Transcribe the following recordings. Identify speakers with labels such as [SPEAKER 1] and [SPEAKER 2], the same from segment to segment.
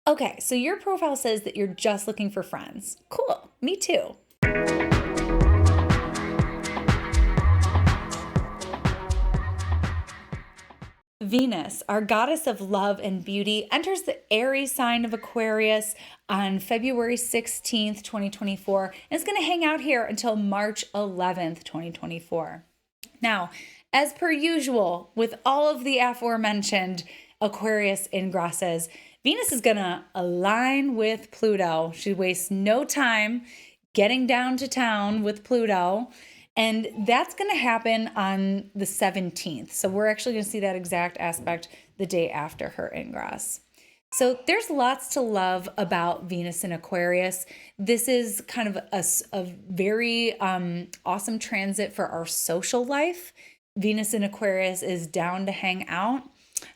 [SPEAKER 1] Okay, so your profile says that you're just looking for friends. Cool, me too. Venus, our goddess of love and beauty, enters the Aries sign of Aquarius on February 16th, 2024, and is going to hang out here until March 11th, 2024. Now, as per usual, with all of the aforementioned Aquarius ingresses, Venus is going to align with Pluto. She wastes no time getting down to town with Pluto. And that's going to happen on the 17th. So we're actually going to see that exact aspect the day after her ingress. So there's lots to love about Venus in Aquarius. This is kind of a very awesome transit for our social life. Venus in Aquarius is down to hang out.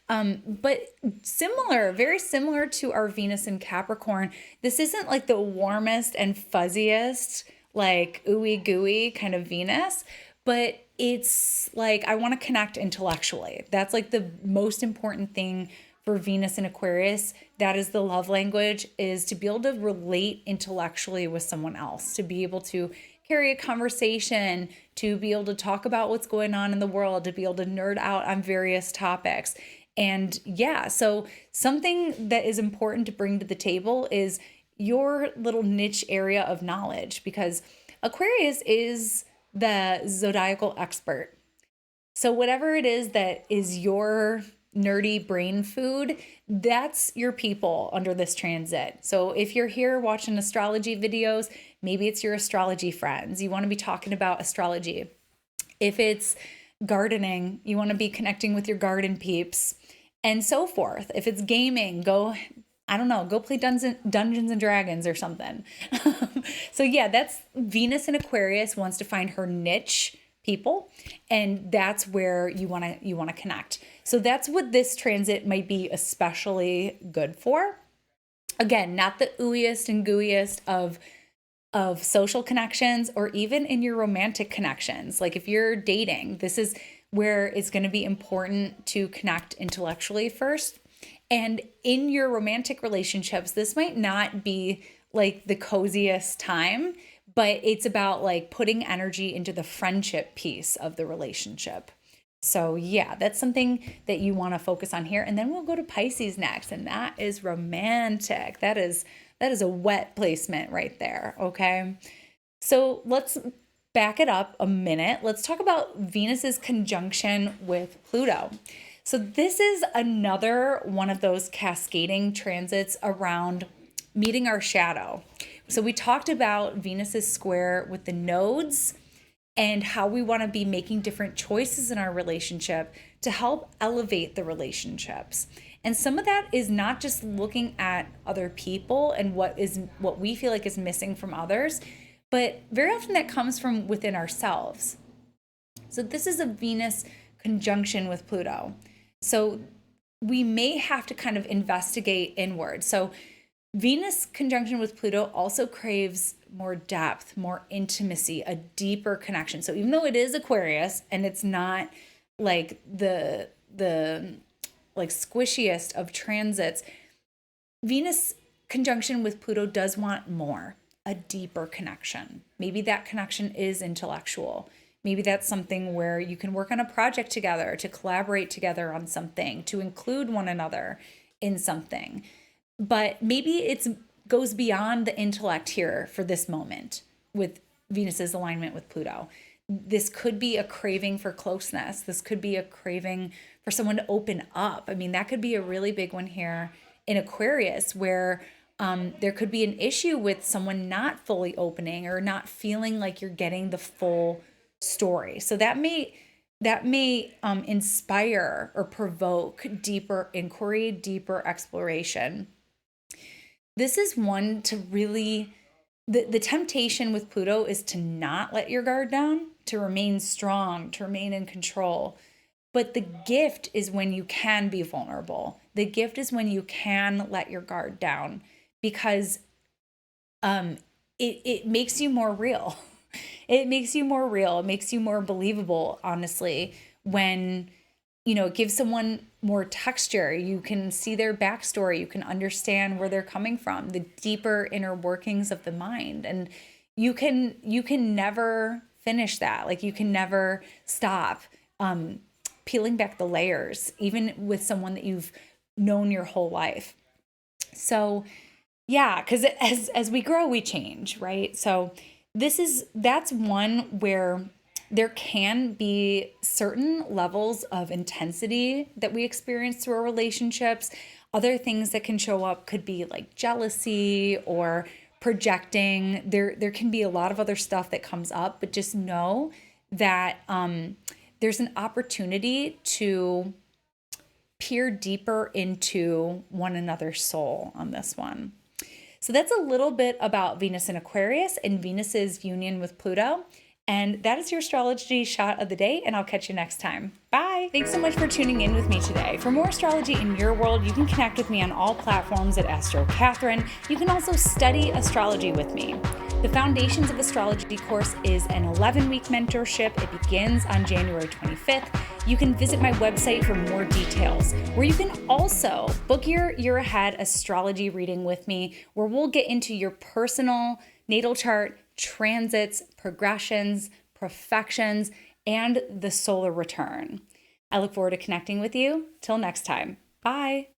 [SPEAKER 1] But very similar to our Venus in Capricorn, this isn't like the warmest and fuzziest, like ooey gooey kind of Venus, but it's like, I want to connect intellectually. That's like the most important thing for Venus in Aquarius. That is the love language, is to be able to relate intellectually with someone else, to be able to carry a conversation, to be able to talk about what's going on in the world, to be able to nerd out on various topics. And yeah, so something that is important to bring to the table is your little niche area of knowledge, because Aquarius is the zodiacal expert. So whatever it is that is your nerdy brain food, that's your people under this transit. So if you're here watching astrology videos, maybe it's your astrology friends. You want to be talking about astrology. If it's gardening, you want to be connecting with your garden peeps and so forth. If it's gaming, go play Dungeons and Dragons or something. So yeah, that's Venus in Aquarius wants to find her niche people, and that's where you want to connect. So that's what this transit might be especially good for. Again, not the ooeyest and gooeyest of social connections, or even in your romantic connections. Like if you're dating, this is where it's going to be important to connect intellectually first. And in your romantic relationships, this might not be like the coziest time, but it's about like putting energy into the friendship piece of the relationship. So yeah, that's something that you want to focus on here. And then we'll go to Pisces next, and that is romantic. That is a wet placement right there, okay? So let's back it up a minute. Let's talk about Venus's conjunction with Pluto. So this is another one of those cascading transits around meeting our shadow. So we talked about Venus's square with the nodes and how we want to be making different choices in our relationship to help elevate the relationships. And some of that is not just looking at other people and what we feel like is missing from others, but very often that comes from within ourselves. So this is a Venus conjunction with Pluto. So we may have to kind of investigate inward. So Venus conjunction with Pluto also craves more depth, more intimacy, a deeper connection. So even though it is Aquarius and it's not like the like squishiest of transits, Venus conjunction with Pluto does want more, a deeper connection. Maybe that connection is intellectual. Maybe that's something where you can work on a project together, to collaborate together on something, to include one another in something. But maybe it goes beyond the intellect here for this moment with Venus's alignment with Pluto. This could be a craving for closeness. This could be a craving for someone to open up. I mean, that could be a really big one here in Aquarius, where there could be an issue with someone not fully opening or not feeling like you're getting the full story. So that may inspire or provoke deeper inquiry, deeper exploration. This is one to really, the temptation with Pluto is to not let your guard down, to remain strong, to remain in control. But the gift is when you can be vulnerable. The gift is when you can let your guard down, because it makes you more real. It makes you more real. It makes you more believable, honestly, when, it gives someone more texture. You can see their backstory. You can understand where they're coming from, the deeper inner workings of the mind. And you can never finish that. Like you can never stop peeling back the layers, even with someone that you've known your whole life. So yeah, because as we grow, we change, right? So that's one where there can be certain levels of intensity that we experience through our relationships. Other things that can show up could be like jealousy or projecting. There can be a lot of other stuff that comes up, but just know that there's an opportunity to peer deeper into one another's soul on this one. So that's a little bit about Venus in Aquarius and Venus's union with Pluto. And that is your astrology shot of the day, and I'll catch you next time. Bye. Thanks so much for tuning in with me today. For more astrology in your world, you can connect with me on all platforms at Astro Catherine. You can also study astrology with me. The Foundations of Astrology course is an 11-week mentorship. It begins on January 25th. You can visit my website for more details, where you can also book your year ahead astrology reading with me, where we'll get into your personal natal chart, transits, progressions, profections, and the solar return. I look forward to connecting with you. Till next time. Bye.